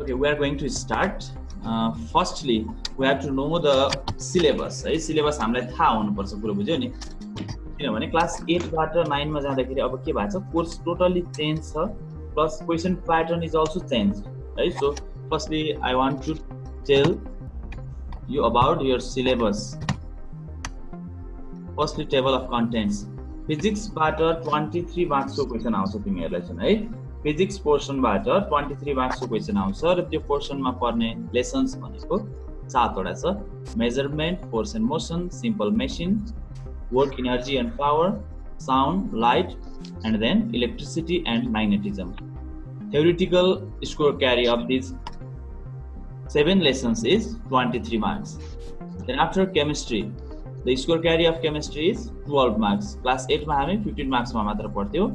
Okay, we are going to start. Firstly, we have to know the syllabus. है syllabus हामीलाई थाहा हुनुपर्छ पुरो बुझ्यो नि किनभने क्लास 8 बाट 9 मा जाँदाखेरि अब के भएको छ कोर्स टोटली चेन्ज छ plus question pattern is also change है so firstly I want to tell you about your syllabus. Firstly, table of contents. Physics बाट 23 मार्क्स को क्वेशन आउँछ तिमीहरुलाई चाहिँ है फिजिक्स पोर्सन बाट 23 मार्क्स को क्वेशन आउँछ र त्यो पोर्सन मा पर्ने लेसन्स भनेको 7 वटा छ measurement force and motion simple machine work energy and power sound light and then electricity and magnetism theoretical score carry of these 7 lessons is 23 marks. Then after chemistry, the score carry of chemistry is 12 marks. Class 8 मा हामी 15 marks मा मात्र पढ्थ्यौ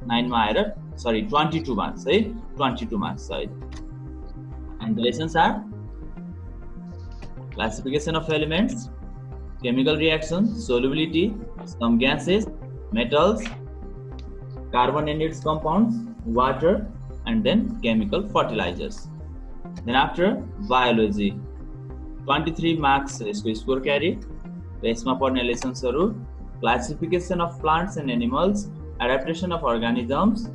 9 मा आएर 22 marks है 22 marks है. And the lessons are classification of elements, chemical reactions, solubility, some gases, metals, carbon and its compounds, water, and then chemical fertilizers. Then after biology 23 marks यसको score carry र यसमा पढ्ने लेसन्सहरु classification of plants and animals adaptation of organisms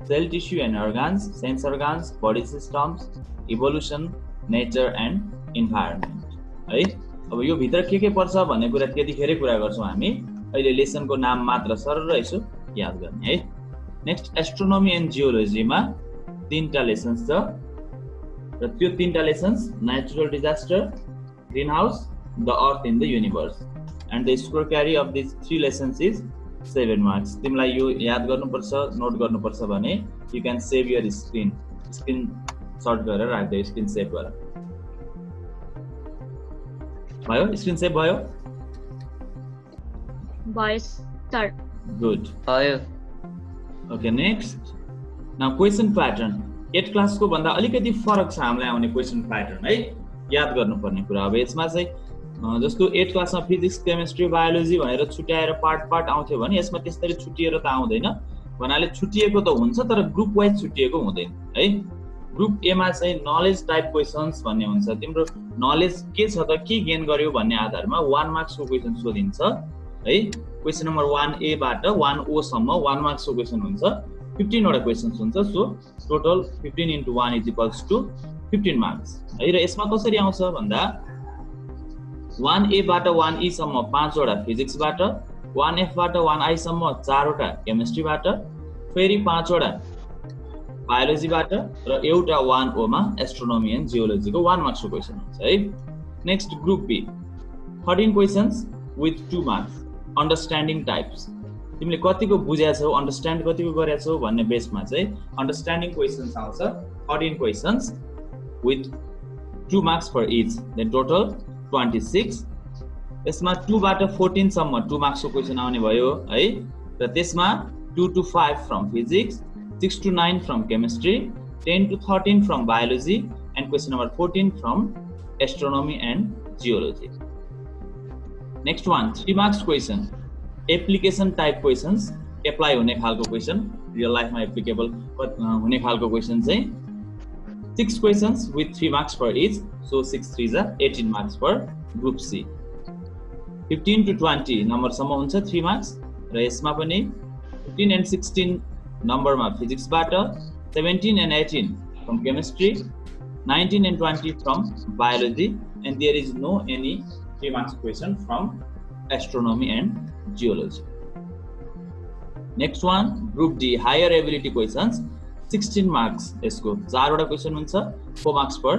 cell tissue and organs sense organs body systems evolution nature and environment है अब यो भित्र के पर्छ भन्ने कुरा त्यतिखेरै कुरा गर्छौं हामी अहिले लेसनको नाम मात्र सरर यसो याद गर्ने है नेक्स्ट एस्ट्रोनोमी एन्ड जियोलोजी मा तीनटा लेसन्स छ र त्यो तीनटा lessons natural disaster greenhouse the earth in the universe and the score carry of this 3 lessons is 7 marks तिमीलाई यो याद गर्नुपर्छ नोट गर्नुपर्छ भने you can save your screenshot गरेर राख्दै स्क्रिन सेभ गर भयो स्क्रिन सेभ भयो सर गुड भयो okay next now question pattern 8 class को भन्दा अलिकति फरक छ हामीलाई आउने क्वेशन प्याटर्न है याद गर्नुपर्ने कुरा अब यसमा चाहिँ जस्तो 8 क्लासमा फिजिक्स केमिस्ट्री बायोलोजी भनेर छुट्याएर पार्ट आउँथ्यो भने यसमा त्यसरी छुटिएर त आउँदैन भन्नाले छुटिएको त हुन्छ तर ग्रुप वाइज छुटिएको हुँदैन है ग्रुप ए मा चाहिँ नलेज टाइप क्वेशन्स भन्ने हुन्छ तिम्रो नलेज के छ त के गेन गर्यो भन्ने आधारमा 1 मार्क्स को क्वेशन सोधिन्छ है क्वेशन नम्बर 1A बाट 1O सम्म 1 मार्क्स को क्वेशन हुन्छ 15 वटा क्वेशन्स हुन्छ so total 15 into 1 is equals to 15 marks है र यसमा कसरी आउँछ भन्दा 1A बाट 1E सम्म 5 वटा फिजिक्स बाट 1F बाट 1I सम्म 4 वटा केमिस्ट्री बाट फेरि 5 वटा बायोलोजी बाट र एउटा 1O मा एस्ट्रोनोमी एन्ड जियोलोजी को 1 मार्क्स को क्वेशन हुन्छ है next group B 13 questions with 2 marks understanding types तिमीले कतिको बुझ्या छौ अन्डरस्ट्यान्ड कतिको गर्या छौ भन्ने बेसमा चाहिँ अन्डरस्ट्यान्डिङ क्वेशन्स आउँछ 13 questions with 2 marks for each then total 26 यसमा 2 बाट 14 सम्म 2 मार्क्स को क्वेशन आउने भयो है र त्यसमा 2 to 5 from physics 6 to 9 from chemistry 10 to 13 from biology and question number 14 from astronomy and geology next one 3 marks question application type questions apply हुने खालको क्वेशन रियल लाइफमा एप्लिकेबल हुने खालको क्वेशन चाहिँ 6 questions with 3 marks for each so 6 3s are 18 marks for group C 15 to 20 number सम्म हुन्छ 3 marks र यसमा पनि 15 and 16 नम्बरमा फिजिक्स बाट 17 and 18 from chemistry 19 and 20 from biology and there is no any 3 marks question from astronomy and geology. Next one group D higher ability questions 16 marks यसको 4 वटा question हुन्छ 4 marks per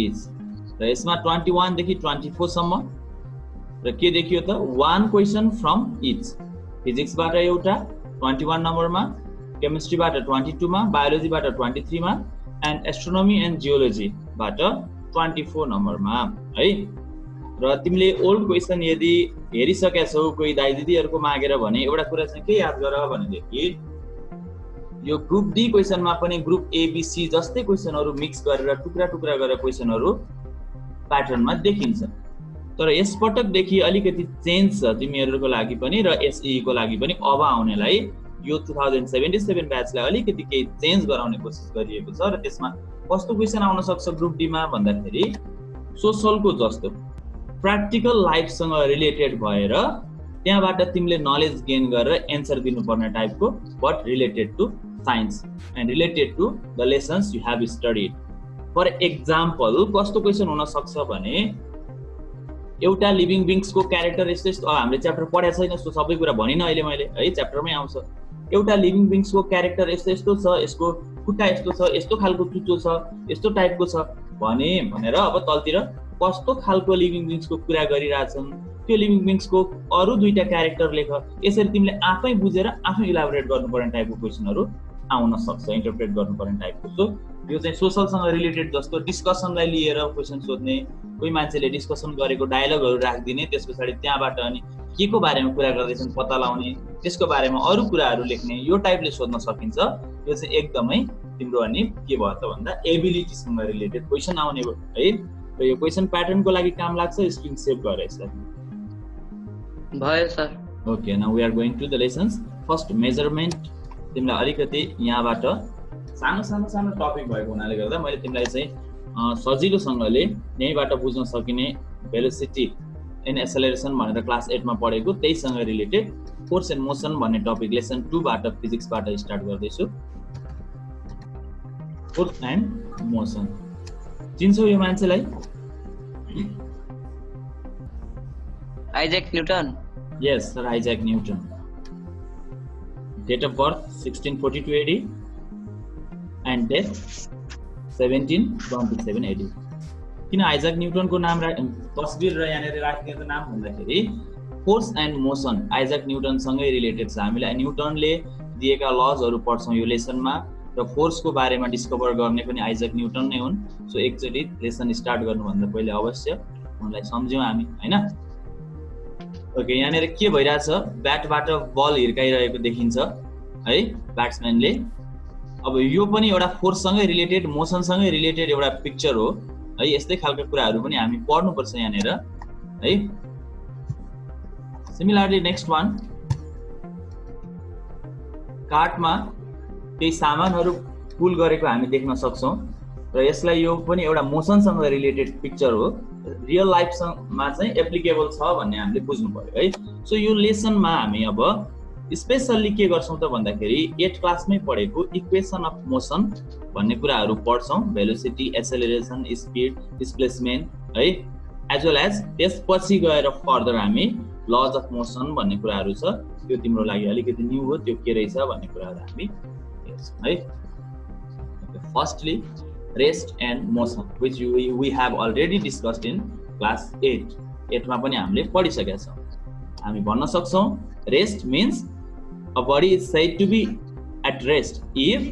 each र यसमा 21 देखि 24 सम्म र के देखियो त 1 क्वेशन from each फिजिक्स बाट एउटा 21 नम्बरमा केमिस्ट्री बाट 22 मा बायोलोजी बाट 23 मा एन्ड एस्ट्रोनोमी एन्ड जियोलोजी बाट 24 नम्बरमा है र तिमीले ओल्ड क्वेशन यदि हेरिसकेका छौ कोही दाइ दिदीहरुको मागेर भने एउटा कुरा चाहिँ के याद गर भनेदेखि यो ग्रुप डी क्वेशनमा पनि ग्रुप ए बी सी जस्तै क्वेशनहरु मिक्स गरेर टुक्रा टुक्रा गरेर क्वेशनहरु प्याटर्नमा देखिन्छ तर यसपटक देखि अलिकति चेन्ज छ तिमीहरुको लागि पनि र एसई को लागि पनि अब आउनेलाई यो 2077 ब्याचलाई अलिकति केही चेन्ज गराउने कोसिस गरिएको छ र त्यसमा कस्तो क्वेसन आउन सक्छ ग्रुप डी मा भन्दाखेरि सोशलको जस्तो प्र्याक्टिकल लाइफसँग रिलेटेड भएर त्यहाँबाट तिमीले नलेज गेन गरेर एन्सर दिनुपर्ने टाइपको but related to science and related to the lessons you have studied. For example कस्तो क्वेसन हुन सक्छ भने एउटा लिभिङ बिङ्सको क्यारेक्टर यस्तो यस्तो हामीले च्याप्टर पढाएको छैन सो सबै कुरा भनिनँ अहिले मैले है च्याप्टरमै आउँछ। एउटा लिभिङ बिङ्सको क्यारेक्टर यस्तो यस्तो छ, यसको खुट्टा यस्तो छ, यस्तो खालको चुच्चो छ, यस्तो टाइपको छ भनेर अब तलतिर कस्तो खालको लिभिङ बिङ्सको कुरा गरिरहेछन् त्यो लिभिङ बिङ्सको अरू दुईटा क्यारेक्टर लेख। यसरी तिमीले आफै बुझेर आफै इलाबोरेट गर्नुपर्ने टाइपको क्वेसनहरू आउन सक्छ, इन्टरप्रेट गर्नुपर्ने टाइपको। सो यो चाहिँ सोशलसँग रिलेटेड जस्तो डिस्कसनलाई लिएर क्वेसन सोध्ने, कोही मान्छेले डिस्कसन गरेको डायलगहरू राखिदिने, त्यस पछाडि त्यहाँबाट अनि के को बारेमा कुरा गर्दैछन् पत्ता लगाउने, त्यसको बारेमा अरू कुराहरू लेख्ने, यो टाइपले सोध्न सकिन्छ। यो चाहिँ एकदमै तिम्रो अनि के भयो त भन्दा एबिलिटीसँग रिलेटेड क्वेसन आउने भयो है। र यो क्वेसन प्याटर्नको लागि काम लाग्छ। स्क्रिन सेभ गरेर यसलाई भयो sir. Okay, now we are going to the lessons. First measurement तिमीलाई अलिकति यहाँबाट सानो टपिक भएको हुनाले गर्दा मैले तिमीलाई चाहिँ सजिलोसँगले यहीँबाट बुझ्न सकिने भेलोसिटी एन्ड एक्सेलरेसन भनेर क्लास 8 मा पढेको त्यहीसँग रिलेटेड फोर्स एन्ड मोसन भन्ने टपिक लेसन 2 बाट फिजिक्सबाट स्टार्ट गर्दैछु। फोर्स एन्ड मोसन चिन्छौ यो मान्छेलाई? Isaac Newton. Yes sir, Isaac Newton. Date of birth 1642 AD and death 1727 AD। किन आइज्याक न्युटनको नाम तस्बिर र यहाँनिर राखिदिएको नाम भन्दाखेरि force and motion Isaac न्युटनसँगै related छ। हामीले न्युटनले दिएका लजहरू पढ्छौँ यो लेसनमा र फोर्सको बारेमा डिस्कभर गर्ने पनि आइज्याक न्युटन नै हुन्। सो एकचोटि लेसन स्टार्ट गर्नुभन्दा पहिले अवश्य उनलाई सम्झ्यौँ हामी होइन। ओके, यहाँनिर के भइरहेछ? ब्याटबाट बल हिर्काइरहेको देखिन्छ है ब्याट्सम्यानले। अब यो पनि एउटा फोर्ससँगै रिलेटेड मोसनसँगै रिलेटेड एउटा पिक्चर हो है। यस्तै खालका कुराहरू पनि हामी पढ्नुपर्छ यहाँनिर है। सिमिलरली नेक्स्ट वान, कार्टमा केही सामानहरू पुल गरेको हामी देख्न सक्छौँ र यसलाई यो पनि एउटा मोसनसँग रिलेटेड पिक्चर हो। रियल लाइफमा चाहिँ एप्लिकेबल छ भन्ने हामीले बुझ्नु पर्यो है। सो यो लेसनमा हामी अब स्पेसल्ली के गर्छौँ त भन्दाखेरि 8 क्लासमै पढेको इक्वेसन अफ मोसन भन्ने कुराहरू पढ्छौँ। भेलोसिटी, एक्सेलरेसन, स्पिड, डिस्प्लेसमेन्ट है, एज वेल एज त्यसपछि गएर फर्दर हामी लज अफ मोसन भन्ने कुराहरू छ। त्यो तिम्रो लागि अलिकति न्यू हो, त्यो के रहेछ भन्ने कुराहरू हामी हेर्छौँ है। Firstly rest and motion which we have already discussed in class 8 मा पनि हामीले पढिसकेका छौँ। हामी भन्न सक्छौँ rest means a body is said to be at rest if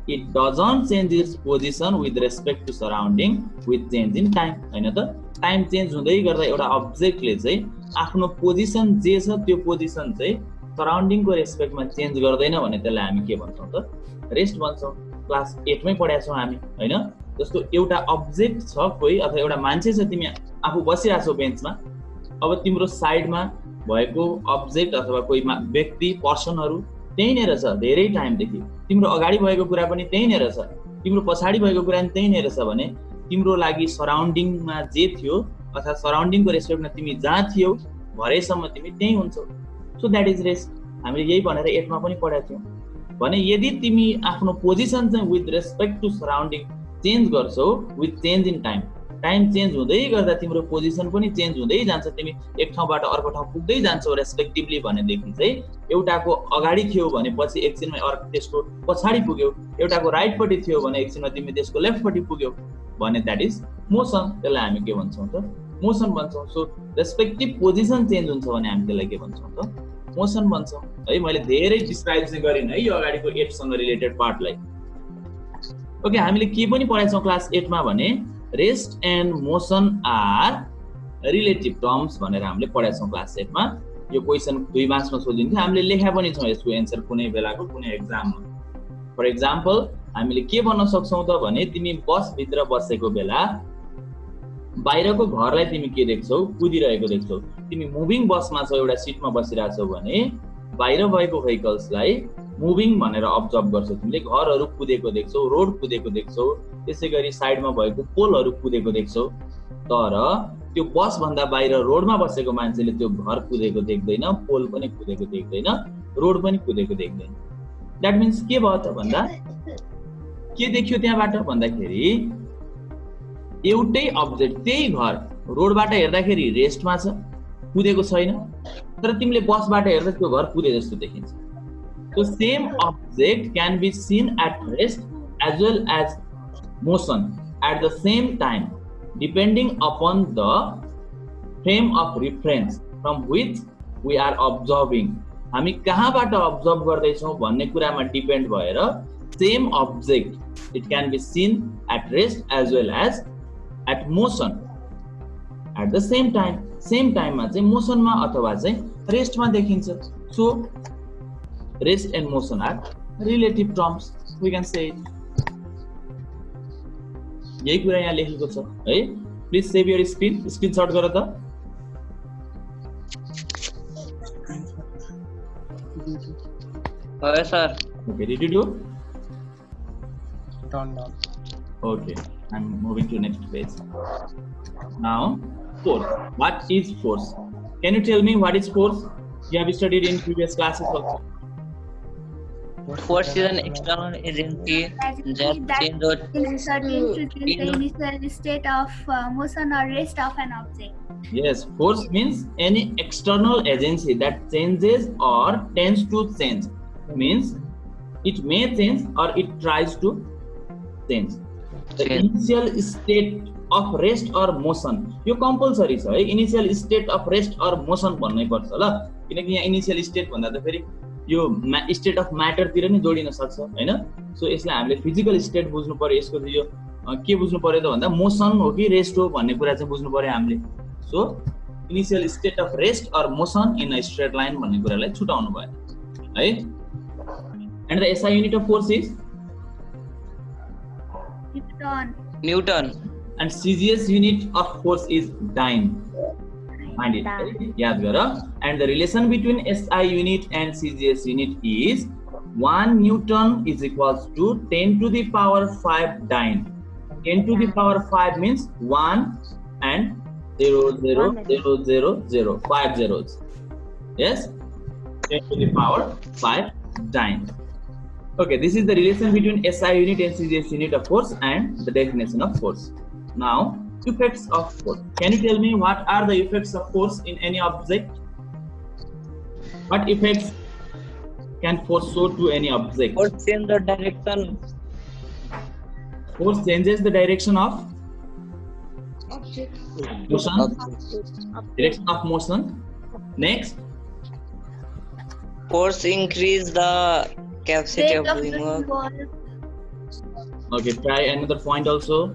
it doesn't change its position with respect to surrounding with change in time। हैन त, टाइम चेन्ज हुँदै गर्दा एउटा अब्जेक्टले चाहिँ आफ्नो पोजिसन जे छ त्यो पोजिसन चाहिँ सराउन्डिङको रेस्पेक्टमा चेन्ज गर्दैन भने त्यसलाई हामी के भन्छौँ त? रेस्ट भन्छौँ। क्लास 8 मै पढाएको छौँ हामी होइन। जस्तो एउटा अब्जेक्ट छ कोही अथवा एउटा मान्छे छ, तिमी आफू बसिरहेको छौ बेन्चमा, अब तिम्रो साइडमा भएको अब्जेक्ट अथवा कोही व्यक्ति पर्सनहरू त्यही नै रहेछ धेरै टाइमदेखि, तिम्रो अगाडि भएको कुरा पनि त्यही नै रहेछ, तिम्रो पछाडि भएको कुरा पनि त्यही नै रहेछ भने तिम्रो लागि सराउन्डिङमा जे थियो अथवा सराउन्डिङको रेस्पेक्टमा तिमी जहाँ थियौ भरेसम्म तिमी त्यही हुन्छौ। So that is rest. हामीले यही भनेर 8 मा पनि पढाएको थियौँ भने यदि तिमी आफ्नो पोजिसन चाहिँ with respect to surrounding change गर्छौ with change in time, time change हुँदै गर्दा तिम्रो पोजिसन पनि चेन्ज हुँदै जान्छ, तिमी एक ठाउँबाट अर्को ठाउँ पुग्दै जान्छौ रेस्पेक्टिभली भनेदेखि चाहिँ एउटाको अगाडि थियो भने पछि एकछिनमा अर्को त्यसको पछाडि पुग्यौ, एउटाको राइटपट्टि थियो भने एकछिनमा तिमी त्यसको लेफ्टपट्टि पुग्यौ भने द्याट इज मोसन। त्यसलाई हामी के भन्छौँ त? मोसन भन्छौँ। सो रेस्पेक्टिभ पोजिसन चेन्ज हुन्छ भने हामी त्यसलाई के भन्छौँ त? मोसन भन्छौँ है। मैले धेरै डिस्क्राइब चाहिँ गरिनँ है यो अगाडिको 8 सँग रिलेटेड पार्टलाई। ओके, हामीले के पनि पढाएको क्लास 8 मा भने rest and motion are relative terms भनेर हामीले पढाएको छौँ क्लास 8 मा। यो क्वेसन 2 मार्क्समा सोधिन्थ्यो, हामीले लेखा पनि छौँ यसको एन्सर कुनै बेलाको कुनै एक्जाममा। फर एक्जाम्पल हामीले के भन्न सक्छौँ त भने तिमी बसभित्र बसेको बेला बाहिरको घरलाई तिमी के देख्छौ? कुदिरहेको देख्छौ। तिमी मुभिङ बसमा छौ, एउटा सिटमा बसिरहेछौ भने बाहिर भएको भेहिकल्सलाई मुभिङ भनेर अब्जर्भ गर्छौ तिमीले घरहरू कुदेको देख्छौ रोड कुदेको देख्छौ त्यसैगरी साइडमा भएको पोलहरू कुदेको देख्छौ तर त्यो बस भन्दा बाहिर रोडमा बसेको मान्छेले त्यो घर कुदेको देख्दैन पोल पनि कुदेको देख्दैन रोड पनि कुदेको देख्दैन दैट मीन्स के भयो त भन्दा के देखियो त्यहाँबाट भन्दाखेरि एउटै अब्जेक्ट त्यही घर रोडबाट हेर्दाखेरि रेस्टमा छ कुदेको छैन तर तिमीले बसबाट हेर्दा त्यो घर कुदे जस्तो देखिन्छ So same object can be seen at rest as well as motion at the same time depending upon the frame of reference from which we are observing. हामी कहाँबाट observe गर्दैछौँ भन्ने कुरामा डिपेन्ड भएर same object it can be seen at rest as well as at motion at the same time. Same time मा चाहिँ motion मा अथवा चाहिँ rest मा देखिन्छ. So rest and motion are relative terms. We can say it. यही कुरा यहाँ लेखेको छ है. Please save your screen. Screenshot गर त. Yes, sir. Okay, did you do? Done. Okay, I'm moving to next page. Now, force. What is force? Can you tell me what is force? You have studied in previous classes also. Force is an external agency that changes or the initial state of motion or rest of an object. Yes, force means any external agency that changes or tends to change. Means it may change or it tries to change. The initial state of rest or motion. यो compulsory छ है. Initial state of rest or motion भन्नै पर्छ ल. किनकि यहाँ initial state भन्दा त फेरि यो स्टेट अफ म्याटर तिर नि जोडिन सक्छ हैन. सो यसलाई हामीले फिजिकल स्टेट बुझ्नु पर्यो. यसको यो के बुझ्नु पर्यो त भन्दा मोसन हो कि रेस्ट हो भन्ने कुरा चाहिँ बुझ्नु पर्यो हामीले. So initial state of rest or motion in a straight line भन्ने कुरालाई छुटाउनु भयो है. And the SI unit of force is Newton. And CGS unit of force is dyne. Find it, right? याद गर. And the relation between SI unit and CGS unit is 1 Newton is equals to 10 to the power 5 dyne. 10 to the power 5 means 1 and 0, 0, 0, 0, 0. 5 zeros. Yes? 10 to the power 5 dyne. Okay, this is the relation between SI unit and CGS unit of force and the definition of force. Now, effects of force. Can you tell me what are the effects of force in any object? What effects can force show to any object? Force change the direction. Force changes the direction of motion. Direction of motion. Next, Force increase the capacity of doing work. okay, try another point also.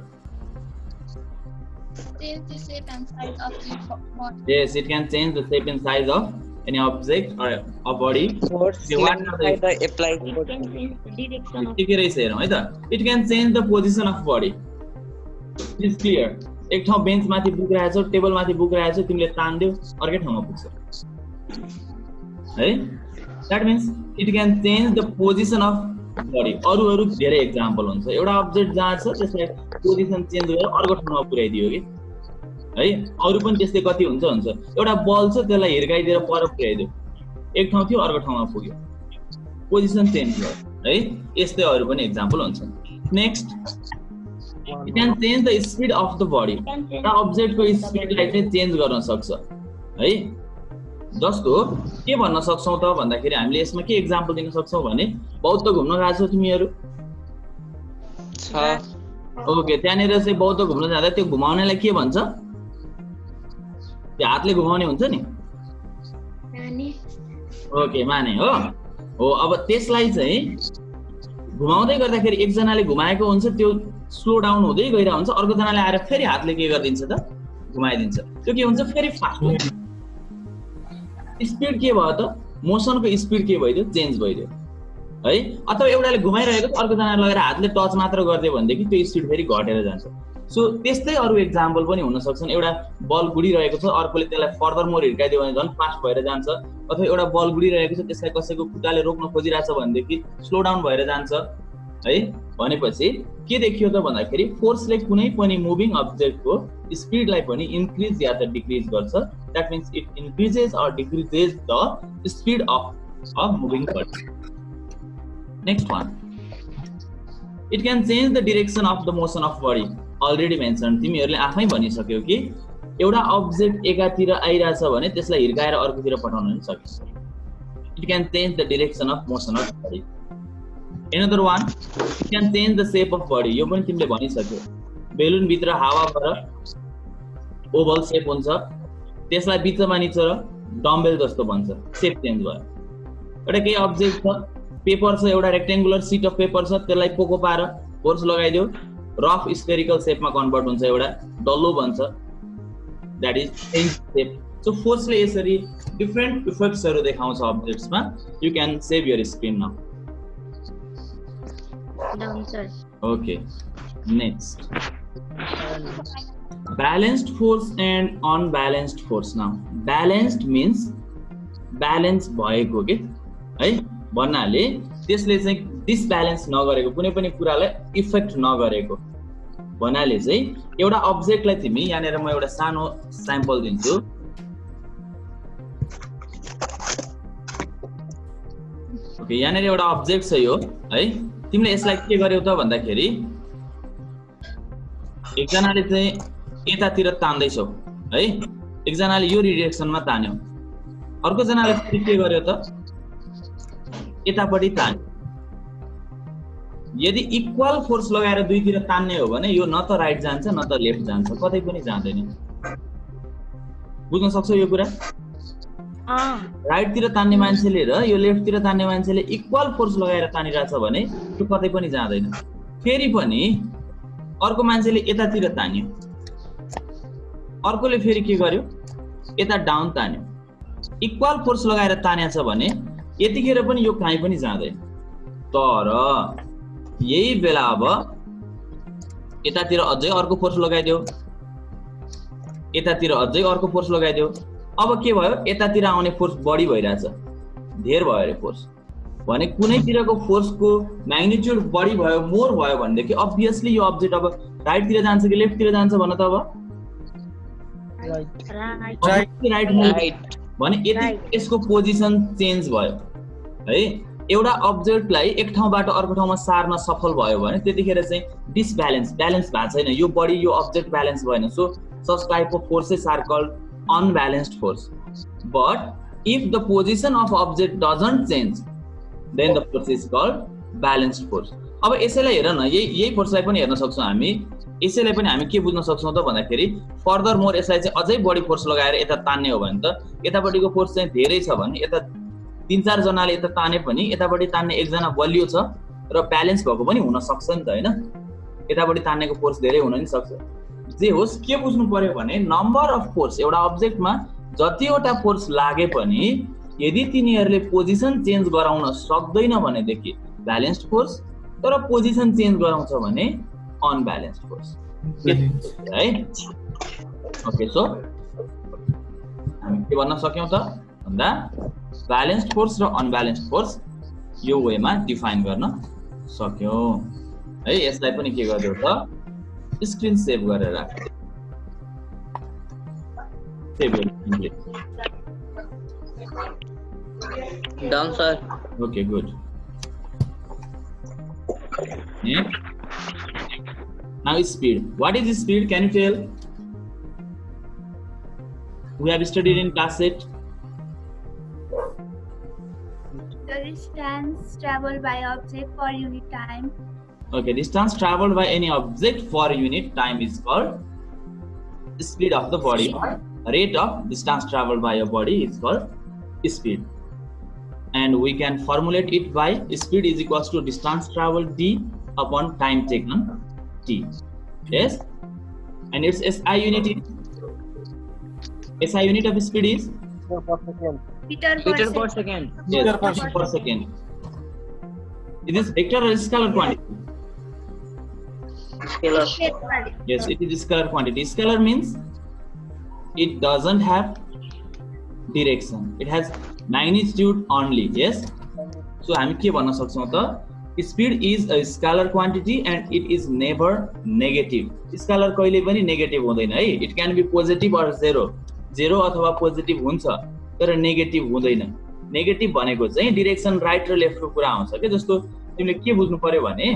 Change the shape and size of the body. Yes, it can change the shape and size of any object or a body. Force Okay, what are by the the applied force. ठिकै रहेछ हेरौँ है त. It can change the position of body. It is clear. एक ठाउँ bench माथि बुकिरहेछौ, table माथि बुकिरहेछौ, तिमीले तान्दियौ अर्कै ठाउँमा पुग्छ है. That means it can change the position of body. अरू धेरै एक्जाम्पल हुन्छ. एउटा अब्जेक्ट जहाँ छ त्यसलाई पोजिसन चेन्ज गरेर अर्को ठाउँमा पुर्याइदियो कि है. अरू पनि त्यस्तै कति हुन्छ. एउटा बल छ त्यसलाई हिर्काइदिएर पर पुर्याइदियो, एक ठाउँ थियो अर्को ठाउँमा पुग्यो, पोजिसन चेन्ज भयो है. यस्तै अरू पनि एक्जाम्पल हुन्छ. Next, it can change the speed of the body. र अब्जेक्टको स्पिडलाई चाहिँ चेन्ज गर्न सक्छ है. जस्तो के भन्न सक्छौँ त भन्दाखेरि हामीले यसमा के एक्जाम्पल दिन सक्छौँ भने बौद्ध घुम्न गएको छौ तिमीहरू. ओके, त्यहाँनिर चाहिँ बौद्ध घुम्न जाँदा त्यो घुमाउनेलाई के भन्छ? त्यो हातले घुमाउने हुन्छ नि. ओके, माने हो. अब त्यसलाई चाहिँ घुमाउँदै गर्दाखेरि एकजनाले घुमाएको हुन्छ, त्यो स्लो डाउन हुँदै गइरहेको हुन्छ, अर्को जनाले आएर फेरि हातले के गरिदिन्छ त घुमाइदिन्छ. त्यो के हुन्छ? फेरि फास्ट हुन्छ. स्पिड के भयो त? मोसनको स्पिड के भइदियो? चेन्ज भइदियो है. अथवा एउटाले घुमाइरहेको अर्को जनाले लगेर हातले टच मात्र गरिदियो भनेदेखि त्यो स्पिड फेरि घटेर जान्छ. सो त्यस्तै अरू एक्जाम्पल पनि हुन सक्छन्। एउटा बल गुडिरहेको छ, अर्कोले त्यसलाई फर्दर मोर हिर्काइदियो भने झन् फास्ट भएर जान्छ, अथवा एउटा बल गुडिरहेको छ त्यसलाई कसैको खुट्टाले रोक्न खोजिरहेछ भनेदेखि स्लो डाउन भएर जान्छ है। भनेपछि के देखियो त भन्दाखेरि फोर्सले कुनै पनि मुभिङ अब्जेक्टको स्पिडलाई पनि इन्क्रिज या त डिक्रिज गर्छ। That means it increases or decreases the speed of a moving body. Next one, it can change the direction of the motion of body. Already mention, तिमीहरूले आफै भनिसक्यौ कि एउटा अब्जेक्ट एकातिर आइरहेछ भने त्यसलाई हिर्काएर अर्कोतिर पठाउन पनि सकिन्छ। It can change the direction of motion of body. Another one, it can change the shape of body. यो पनि तिमीले भनिसक्यौ। बेलुन भित्र हावाबाट ओभल शेप हुन्छ, त्यसलाई बिचमा निचोर डम्बेल जस्तो बन्छ, शेप चेन्ज भयो। एउटा केही अब्जेक्ट छ, पेपर छ, एउटा रेक्टेंगुलर सीट अफ पेपर छ, त्यसलाई पोको पार फोर्स लगाइदियो, रफ स्फेरिकल शेपमा कन्भर्ट हुन्छ, एउटा डल्लो बन्छ, that is change shape. So फोर्सले यसरी डिफरेन्ट इफेक्ट्सहरु देखाउँछ अब्जेक्ट्समा। You can save your screen now. Down, sir. Okay, next, balanced force and unbalanced force. Now balanced means balance भएको के है भन्नाले त्यसले चाहिँ डिसब्यालेन्स नगरेको, कुनै पनि कुरालाई इफेक्ट नगरेको भन्नाले चाहिँ एउटा अब्जेक्टलाई तिमी यहाँनिर म एउटा सानो स्याम्पल दिन्छु। ओके, यहाँनिर एउटा अब्जेक्ट छ यो है। तिमीले यसलाई के गर्यौ त भन्दाखेरि एकजनाले चाहिँ यतातिर तान्दैछौ है, एकजनाले यो डिरेक्सनमा तान्यो, अर्को जनाले के गर्यो त यतापट्टि तान्यो। यदि इक्वल फोर्स लगाएर दुईतिर तान्ने हो भने यो न त राइट जान्छ न त लेफ्ट जान्छ, कतै पनि जाँदैन। बुझ्न सक्छौ यो कुरा? राइट तिर तान्ने मान्छेले र यो लेफ्ट तिर तान्ने मान्छेले इक्वल फोर्स लगाएर तानिरहेछ भने त्यो कतै पनि जाँदैन। फेरि पनि अर्को मान्छेले यतातिर तान्यो, अर्कोले फेरि के गर्यो यता डाउन तान्यो, इक्वल फोर्स लगाएर तानेछ भने यतिखेर पनि यो कहीँ पनि जाँदैन। तर यही बेला अब यतातिर अझै अर्को फोर्स लगाइदियो, यतातिर अझै अर्को फोर्स लगाइदियो, अब के भयो यतातिर आउने फोर्स बढी भइरहेछ, धेर भयो रे फोर्स भने कुनैतिरको फोर्सको म्याग्निट्युड बढी भयो, मोर भयो भनेदेखि अब्भियसली यो अब्जेक्ट अब राइट तिर जान्छ कि लेफ्ट तिर जान्छ भन त? अब राइट भने यति यसको पोजिसन चेन्ज भयो है। एउटा अब्जेक्टलाई एक ठाउँबाट अर्को ठाउँमा सार्न सफल भयो भने त्यतिखेर चाहिँ डिसब्यालेन्स ब्यालेन्स भएको छैन, यो बडी यो अब्जेक्ट ब्यालेन्स भएन। So such type of forces are called unbalanced force. But if the position of object doesn't change, then the force is called balanced force. अब यसैलाई हेर न, यही फोर्सलाई पनि हेर्न सक्छौँ हामी। यसैलाई पनि हामी के बुझ्न सक्छौँ त भन्दाखेरि फर्दर मोर यसलाई चाहिँ अझै बढी फोर्स लगाएर यता तान्ने हो भने त यतापट्टिको फोर्स चाहिँ धेरै छ भने यता 3-4 जनाले यता ताने पनि यतापट्टि तान्ने एकजना बलियो छ र ब्यालेन्स भएको पनि हुन सक्छ नि त हैन? यतापट्टि तान्नेको फोर्स धेरै हुन नि सक्छ। जे होस् के बुझ्नु पर्यो भने नम्बर अफ फोर्स, एउटा अब्जेक्टमा जतिवटा फोर्स लागे पनि यदि तिनीहरूले पोजिसन चेन्ज गराउन सक्दैन भनेदेखि ब्यालेन्स्ड फोर्स, तर पोजिसन चेन्ज गराउँछ भने अनब्यालेन्स्ड फोर्स है। ओके, सो हामी के भन्न सक्यौं त भन्दा ब्यालेन्स्ड फोर्स र अनब्यालेन्स्ड फोर्स यो वेमा डिफाइन गर्न सक्यौं है। यसलाई पनि के गर्दियौ त स्क्रीन सेभ गरेर राख। Save your Done, sir. Okay, good. Yeah. Now speed. What is speed? Can you tell? We have studied in class 8. The distance traveled by object per unit time. Okay, distance traveled by any object for unit time is called speed of the body, or rate of distance traveled by a body is called speed. And we can formulate it by speed is equals to distance traveled d upon time taken t. Yes, and its SI unit is SI unit of speed is Meter per second. Yes, meter per second. Is this vector or scalar quantity? Scalar. Yes, it is scalar quantity. Scalar means it doesn't have direction. It has magnitude only. Yes. So हामी के भन्न सक्छौं त speed is a scalar quantity and it is never negative. Scalar कहिले पनि negative हुँदैन है. It can be positive or zero. Zero अथवा पोजिटिभ हुन्छ तर नेगेटिभ हुँदैन. नेगेटिभ भनेको चाहिँ डाइरेक्सन राइट र लेफ्टको कुरा आउँछ के. जस्तो तिमीले के बुझ्नु पर्यो भने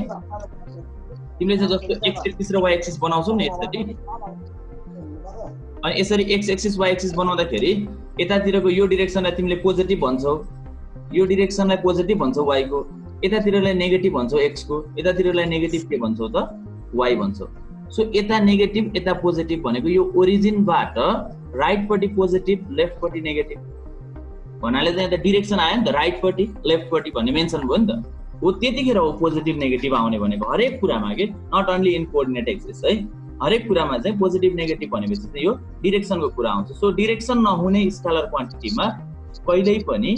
तिमीले चाहिँ जस्तो x एक्सिस र y एक्सिस बनाउँछौ नि यसरी, अनि यसरी x एक्सिस y एक्सिस बनाउँदाखेरि यतातिरको यो डाइरेक्सनलाई तिमीले पोजिटिभ भन्छौ, यो डाइरेक्सनलाई पोजिटिभ भन्छौ y को, यतातिरलाई नेगेटिभ भन्छौ x को, यतातिरलाई नेगेटिभ के भन्छौ त y भन्छौ. सो यता नेगेटिभ यता पोजिटिभ भनेको यो ओरिजिनबाट राइट पट्टि पोजिटिभ लेफ्ट पट्टि नेगेटिभ भन्नाले चाहिँ यता डाइरेक्सन आयो नि त, राइट पट्टि लेफ्ट पट्टि भन्ने मेन्सन भयो नि त. हो त्यतिखेर हो पोजिटिभ नेगेटिभ आउने भनेको हरेक कुरामा के, not only in coordinate axis है. हरेक कुरामा चाहिँ पोजिटिभ नेगेटिभ भनेपछि चाहिँ यो डाइरेक्सनको कुरा आउँछ. सो डाइरेक्सन नहुने स्केलर क्वान्टिटीमा कहिल्यै पनि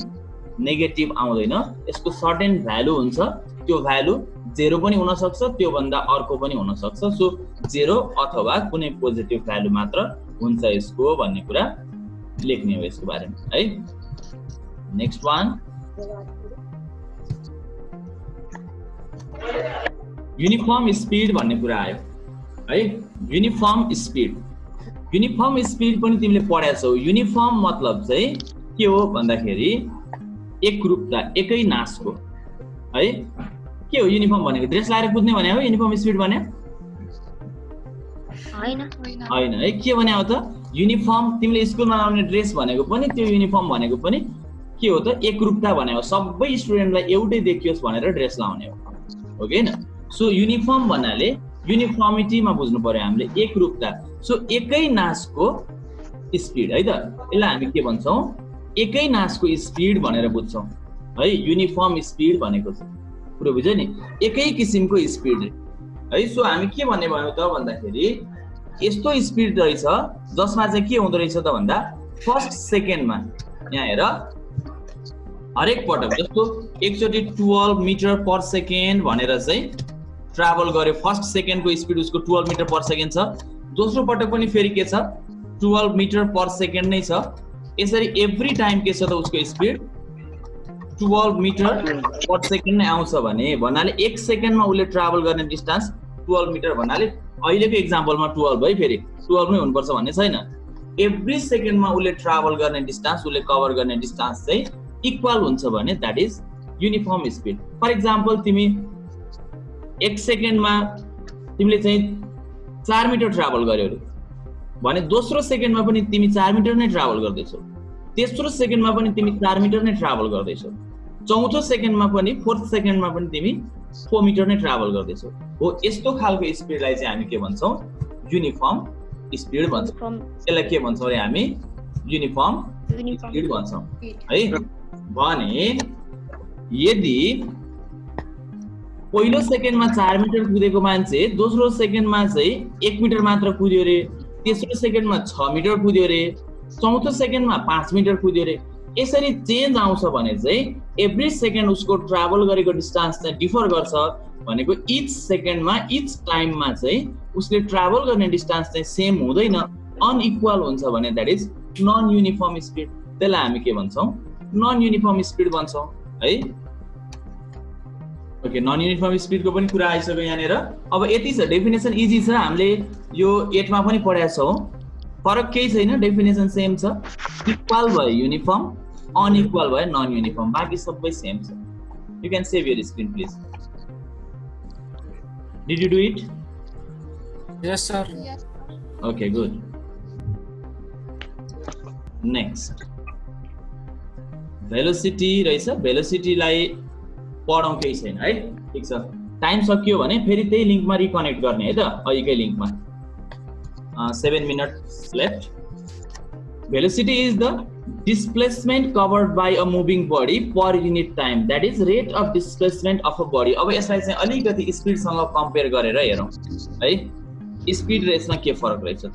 नेगेटिभ आउँदैन. यसको सर्टेन भ्यालु हुन्छ, त्यो भ्यालु जेरो पनि हुन सक्छ, त्यो भन्दा अर्को पनि हुन सक्छ. सो जेरो अथवा कुनै पोजिटिभ भ्यालु मात्र हुन्छ यसको भन्ने कुरा लेख्ने हो यसको बारेमा है. नेक्स्ट वान युनिफर्म स्पिड भन्ने कुरा आयो है. युनिफर्म स्पिड, युनिफर्म स्पिड पनि तिमीले पढाएछौ. युनिफर्म मतलब चाहिँ के हो भन्दाखेरि एकरूपता, एकै नासको है. के हो युनिफर्म भनेको? ड्रेस लाएर कुद्ने भने हो युनिफर्म स्पिड भने? हैन है. के भने हो त? युनिफर्म तिमीले स्कुलमा लाउने ड्रेस भनेको पनि, त्यो युनिफर्म भनेको पनि के हो त? एकरूपता भने हो. सबै स्टुडेन्टलाई एउटै देखियोस् भनेर ड्रेस लाउने हो कि हैन? सो युनिफर्म भन्नाले युनिफर्मिटीमा बुझ्नु पर्यो हामीले, एकरूपता. सो एकै नासको स्पिड है त, यसलाई हामी के भन्छौं? एकै नासको स्पिड भनेर बुझ्छौं है. युनिफर्म स्पिड भनेको चाहिँ पुरो बुझ्यो नि, एकै किसिमको स्पिड है. सो हामी के भन्ने भयो त भन्दाखेरि यस्तो स्पिड रहेछ जसमा चाहिँ के हुँदो रहेछ त भन्दा फर्स्ट सेकेन्डमा यहाँ हेर हरेक पटक जस्तो एकचोटि 12 मिटर पर सेकेन्ड भनेर चाहिँ ट्राभल गर्यो. फर्स्ट सेकेन्डको स्पिड उसको 12 मिटर पर सेकेन्ड छ. दोस्रो पटक पनि फेरि के छ? 12 मिटर पर सेकेन्ड नै छ. यसरी एभ्री टाइम के छ त उसको स्पिड 12 मिटर पर सेकेन्ड नै आउँछ भने भन्नाले 1 सेकेन्डमा उसले ट्राभल गर्ने डिस्टेन्स 12 मिटर भन्नाले अहिलेको एक्जाम्पलमा 12 है, फेरि 12 नै हुनुपर्छ भन्ने छैन. एभ्री सेकेन्डमा उसले ट्राभल गर्ने डिस्टेन्स, उसले कभर गर्ने डिस्टेन्स चाहिँ इक्वल हुन्छ भने that is uniform speed. For example तिमी 1 सेकेन्डमा तिमीले चाहिँ 4 मिटर ट्राभल गर्यो भने दोस्रो सेकेन्डमा पनि तिमी 4 मिटर नै ट्राभल गर्दैछौ, तेस्रो सेकेन्डमा पनि तिमी 4 मिटर नै ट्राभल गर्दैछौ, चौथो सेकेन्डमा पनि फोर्थ सेकेन्डमा पनि तिमी 4 मिटर नै ट्राभल गर्दैछौ. हो यस्तो खालको स्पिडलाई चाहिँ हामी के भन्छौं? Uniform speed भन्छौं. यसलाई के भन्छौं रे हामी? युनिफर्म स्पिड भन्छौं है. भने यदि पहिलो सेकेन्डमा 4 मिटर कुदेको मान्छे दोस्रो सेकेन्डमा चाहिँ 1 मिटर मात्र कुद्यो रे, तेस्रो सेकेन्डमा 6 मिटर कुद्यो रे, चौथो सेकेन्डमा 5 मिटर कुद्यो रे, यसरी चेन्ज आउँछ भने चाहिँ एभ्री सेकेन्ड उसको ट्राभल गरेको डिस्टेन्स चाहिँ डिफर गर्छ भनेको इच सेकेन्डमा इच टाइममा चाहिँ उसले ट्राभल गर्ने डिस्टेन्स चाहिँ सेम हुँदैन, अनइक्वल हुन्छ भने that is non uniform speed. त्यसलाई हामी के भन्छौं? नन युनिफर्म स्पिड भन्छौं है. ओके, नन युनिफर्म स्पिडको पनि कुरा आइसक्यो यहाँनिर. अब यति छ, डेफिनेसन इजी छ, हामीले यो 8 मा पनि पढाएको छौं. फरक केही छैन, डेफिनेसन सेम छ. इक्वल भयो युनिफर्म, अनइक्वल भयो नन युनिफर्म, बाकी सबै सेम छ. You can save your screen please. Did you do it? Yes sir. Okay, good. Next velocity रहेछ. भेलोसिटीलाई पढौँ, केही छैन है. ठिक छ, टाइम सकियो भने फेरि त्यही लिङ्कमा रिकनेक्ट गर्ने है त, अहिलेकै लिङ्कमा. 7 minutes left. Velocity is the displacement covered by a moving body per unit time. That is rate of displacement of a body. अब यसलाई चाहिँ अलिकति स्पिडसँग कम्पेयर गरेर हेरौँ है. स्पिड र यसमा के फरक रहेछ त?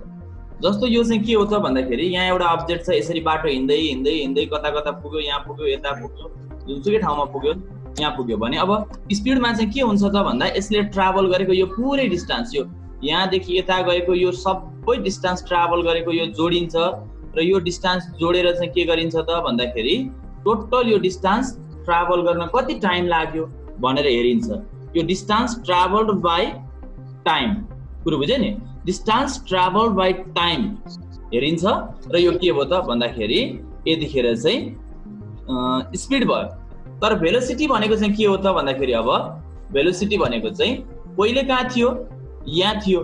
जस्तो यो चाहिँ के हो त भन्दाखेरि यहाँ एउटा अब्जेक्ट छ, यसरी बाटो हिँड्दै हिँड्दै हिँड्दै कता कता पुग्यो, यहाँ पुग्यो, यता पुग्यो, जुनसुकै ठाउँमा पुग्यो, यहाँ पुग्यो भने अब स्पिडमा चाहिँ के हुन्छ त भन्दा यसले ट्राभल गरेको यो पुरै डिस्टेन्स, यो यहाँदेखि यता गएको यो सबै डिस्टेन्स ट्राभल गरेको यो जोडिन्छ र यो डिस्टेन्स जोडेर चाहिँ के गरिन्छ त भन्दाखेरि टोटल यो डिस्टेन्स ट्राभल गर्न कति टाइम लाग्यो भनेर हेरिन्छ। यो डिस्टेन्स ट्राभल्ड बाइ टाइम कुरो बुझ्यो नि, डिस्टेन्स ट्राभल्ड बाइ टाइम हेरिन्छ र यो के भयो त भन्दाखेरि यतिखेर चाहिँ स्पिड भयो। तर भेलोसिटी भनेको चाहिँ के हो त भन्दाखेरि अब भेलोसिटी भनेको चाहिँ पहिले कहाँ थियो, यहाँ थियो।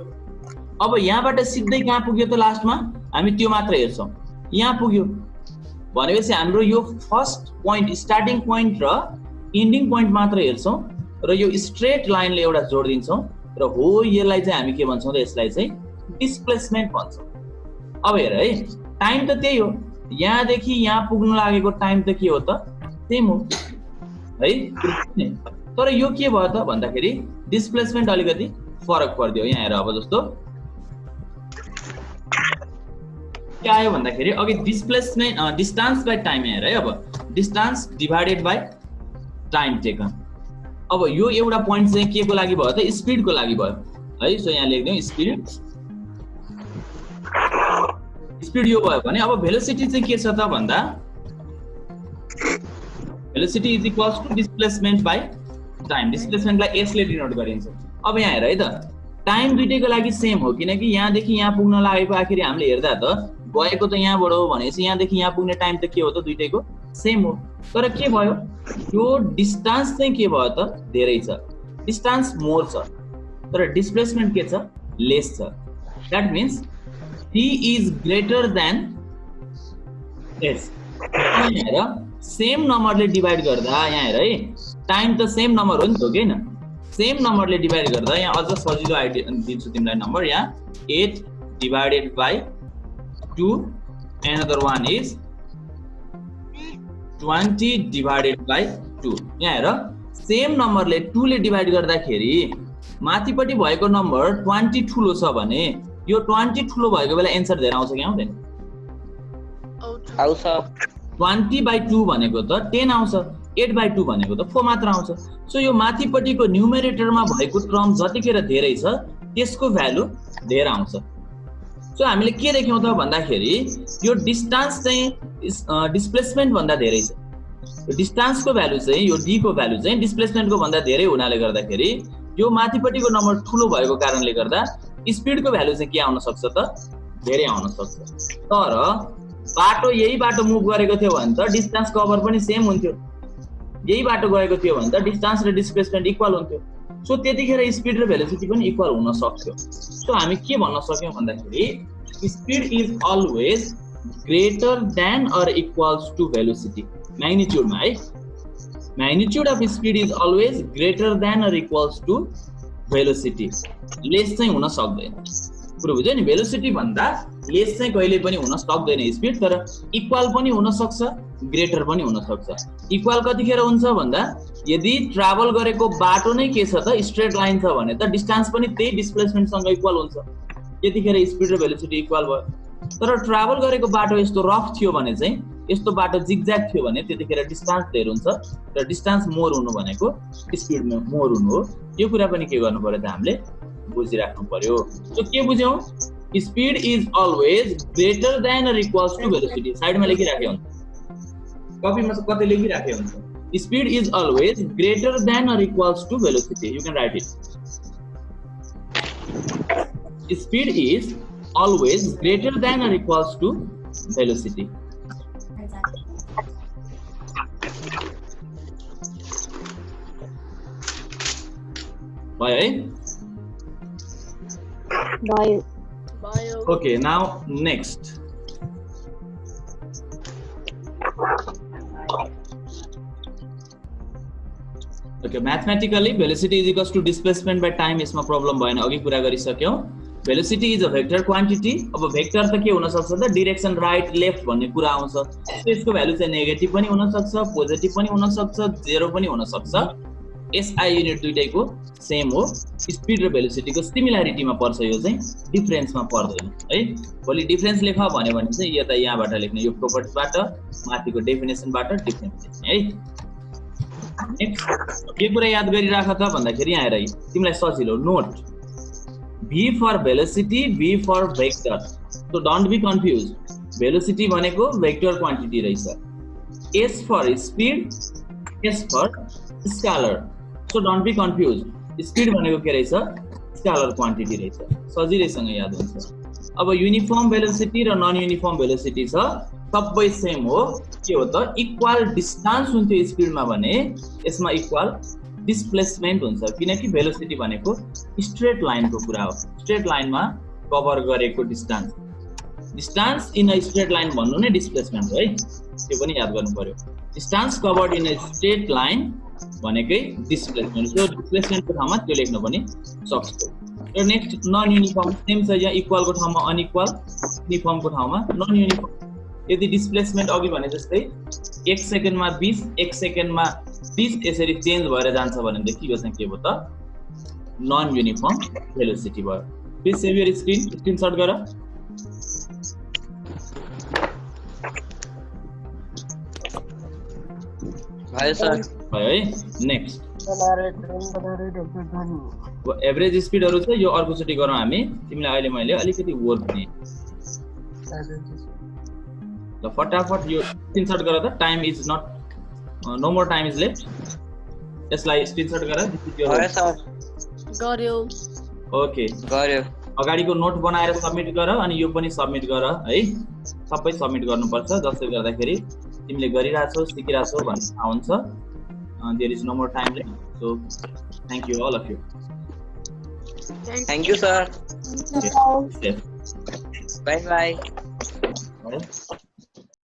अब यहाँबाट सिधै कहाँ पुग्यो त लास्टमा, हामी त्यो मात्र हेर्छौँ। यहाँ पुग्यो भनेपछि हाम्रो यो फर्स्ट पोइन्ट स्टार्टिङ पोइन्ट र एन्डिङ पोइन्ट मात्र हेर्छौँ र यो स्ट्रेट लाइनले एउटा जोडिदिन्छौँ र हो यसलाई चाहिँ हामी के भन्छौँ त, यसलाई चाहिँ डिस्प्लेसमेन्ट भन्छौँ। अब हेर है, टाइम त त्यही हो, यहाँदेखि यहाँ पुग्नु लागेको टाइम त के हो त, सेम हो है। तर यो के भयो त भन्दाखेरि डिस्प्लेसमेन्ट अलिकति फरक परिदियो। यहाँ हेर, अब जस्तो के आयो भन्दाखेरि अघि डिस्प्लेसमेन्ट डिस्टेन्स बाइ टाइम हेर है। अब distance divided by time taken. अब यो एउटा पोइन्ट चाहिँ के को लागि भयो त, स्पिडको लागि भयो है। सो यहाँ लेख्दिउँ स्पिड, स्पिड यो भयो भने अब भेलोसिटी चाहिँ के छ त भन्दा velocity is equals to displacement by time. डिस्प्लेसमेन्टलाई यसले डिनोट गरिन्छ। अब यहाँ हेर है त, टाइम दुईटैको लागि सेम हो किनकि यहाँदेखि यहाँ पुग्न लागेको आखिर हामीले हेर्दा त गएको त यहाँबाट हो भनेपछि यहाँदेखि यहाँ पुग्ने टाइम त के हो त, दुईटैको सेम हो। तर के भयो, यो डिस्टेन्स चाहिँ के भयो त, धेरै छ, डिस्टेन्स मोर छ तर डिस्प्लेसमेन्ट के छ, लेस छ। That means T is greater than S. हेर सेम नम्बरले डिभाइड गर्दा यहाँ हेर है, टाइम त सेम नम्बर हो नि त, होइन? सेम नम्बरले डिभाइड गर्दा यहाँ अझ सजिलो आइडिया दिन्छु तिमीलाई नम्बर। यहाँ 8 divided by 2, another one is 20 divided by 2। यहाँ हेर सेम नम्बरले 2 ले डिभाइड गर्दाखेरि माथिपट्टि भएको नम्बर 20 ठुलो छ भने यो 20 ठुलो भएको बेला एन्सर धेरै आउँछ कि आउँदैन? आउँछ। 20/2 भनेको त 10 आउँछ, 8/2 भनेको त 4 मात्र आउँछ। सो यो माथिपट्टिको न्युमेरेटरमा भएको टर्म जतिखेर धेरै छ त्यसको भ्यालु धेरै आउँछ। सो हामीले के देख्यौँ त भन्दाखेरि यो डिस्टेन्स चाहिँ डिस्प्लेसमेन्ट भन्दा धेरै छ। डिस्टेन्सको भ्यालु चाहिँ यो डी को भ्यालु चाहिँ डिस्प्लेसमेन्टको भन्दा धेरै हुनाले गर्दाखेरि यो माथिपट्टिको नम्बर ठुलो भएको कारणले गर्दा स्पिडको भ्यालु चाहिँ के आउन सक्छ त, धेरै आउन सक्छ। तर बाटो यही बाटो मुभ गरेको थियो भने त डिस्टेन्स कभर पनि सेम हुन्थ्यो, यही बाटो गएको थियो भने त डिस्टेन्स र डिस्प्लेसमेन्ट इक्वल हुन्थ्यो। सो त्यतिखेर स्पिड र भेलोसिटी पनि इक्वल हुन सक्थ्यो। सो हामी के भन्न सक्यौँ भन्दाखेरि speed is always greater than or equals to velocity. म्याग्निट्युडमा है, magnitude of speed is always greater than or equals to velocity. Less चाहिँ हुन सक्दैन, कुरो बुझ्यो नि? भेलोसिटी भन्दा लेस चाहिँ कहिले पनि हुन सक्दैन स्पिड, तर इक्वल पनि हुन सक्छ, ग्रेटर पनि हुन सक्छ। इक्वल कतिखेर हुन्छ भन्दा यदि ट्राभल गरेको बाटो नै के छ त, स्ट्रेट लाइन छ भने त डिस्टेन्स पनि त्यही डिस्प्लेसमेन्टसँग इक्वल हुन्छ, त्यतिखेर स्पिड र भेलोसिटी इक्वल भयो। तर ट्राभल गरेको बाटो यस्तो रफ थियो भने चाहिँ, यस्तो बाटो जिगज्याग थियो भने त्यतिखेर डिस्टेन्स धेरै हुन्छ र डिस्टेन्स मोर हुनु भनेको स्पिड मोर हुनु हो। यो कुरा पनि के गर्नु पर्यो त, हामीले बुझिराख्नु पर्यो। सो के बुझ्यौँ? Speed is always greater than or equals to velocity. साइडमा लेखिराखे हुन्छ, कपीमा कतै लेखिराखे हुन्छ, speed is always greater than or equals to velocity. You can write it. Speed is always greater than or equals to velocity. Bye. Bye. Okay, now next. Okay, mathematically velocity is equals to displacement by time। यसमा problem भएन, अघि कुरा गरिसक्यौं। Velocity is a vector quantity. अब vector त के हुन सक्छ त, डाइरेक्सन राइट लेफ्ट भन्ने कुरा आउँछ। त्यसको भ्यालु चाहिँ नेगेटिभ पनि हुन सक्छ, पोजिटिभ पनि हुन सक्छ, जेरो पनि हुन सक्छ। एसआई युनिट दुईटैको सेम हो। स्पिड र भेलोसिटीको सिमिलरिटीमा पर्छ, यो चाहिँ डिफरेन्समा पर्दैन है। भोलि डिफरेन्स लेख भन्यो भने चाहिँ यता यहाँबाट लेख्ने, यो प्रोपर्टिजबाट माथिको डेफिनेसनबाट डिफरेन्स लेख्ने है। नेक्स्ट के कुरा याद गरिराख त भन्दाखेरि यहाँ हेर, तिमीलाई सजिलो note V for velocity, V for vector. So don't be confused. Velocity भनेको vector quantity रहेछ. S for speed, S for scalar. So don't be confused. Speed भनेको के रहेछ? Scalar quantity रहेछ. सजिलैसँग याद हुन्छ. अब uniform velocity र non uniform velocity छ, सबै सेम हो. के हो त? इक्वल डिस्टेन्स हुन्थ्यो स्पिडमा भने यसमा इक्वल डिस्प्लेसमेन्ट हुन्छ, किनकि भेलोसिटी भनेको स्ट्रेट लाइनको कुरा हो. स्ट्रेट लाइनमा कभर गरेको distance in a straight line भन्नु नै डिस्प्लेसमेन्ट हो है. त्यो पनि याद गर्नु पर्यो. Distance covered in a straight line भनेकै डिस्प्लेसमेन्ट. सो डिस्प्लेसमेन्टको ठाउँमा त्यो लेख्न पनि सक्छ. र नेक्स्ट नन युनिफर्म सेम छ. यहाँ इक्वलको ठाउँमा अनइक्वल, युनिफर्मको ठाउँमा नन युनिफर्म. यदि डिस्प्लेसमेन्ट अघि भने जस्तै 1 सेकेन्डमा 20, 1 सेकेन्डमा 30 यसरी चेन्ज भएर जान्छ भनेदेखि यो चाहिँ के हो त? नन युनिफर्म भेलोसिटी भयो. प्लिज सेभ योर स्क्रिनशट गर. भयो सर. भयो है. नेक्स्ट एभरेज स्पिडहरु छ. यो अर्कोचोटि गरौँ हामी. तिमीलाई अहिले मैले अलिकति वर्क दिएँ. ल फटाफट यो स्क्रिनशट गर त. Time is not no more time is left. यसलाई स्क्रिनशट गर. भयो सर. गर्यो. ओके गर्यो. अगाडिको नोट बनाएर सबमिट गर अनि यो पनि सबमिट गर है. सबै सबमिट गर्नुपर्छ. जसले गर्दाखेरि तिमीले गरिरहेछौ, सिकिरहेछौ भन्ने थाहा हुन्छ. There is no more time left. So thank you all of you. Thank you sir. Bye bye.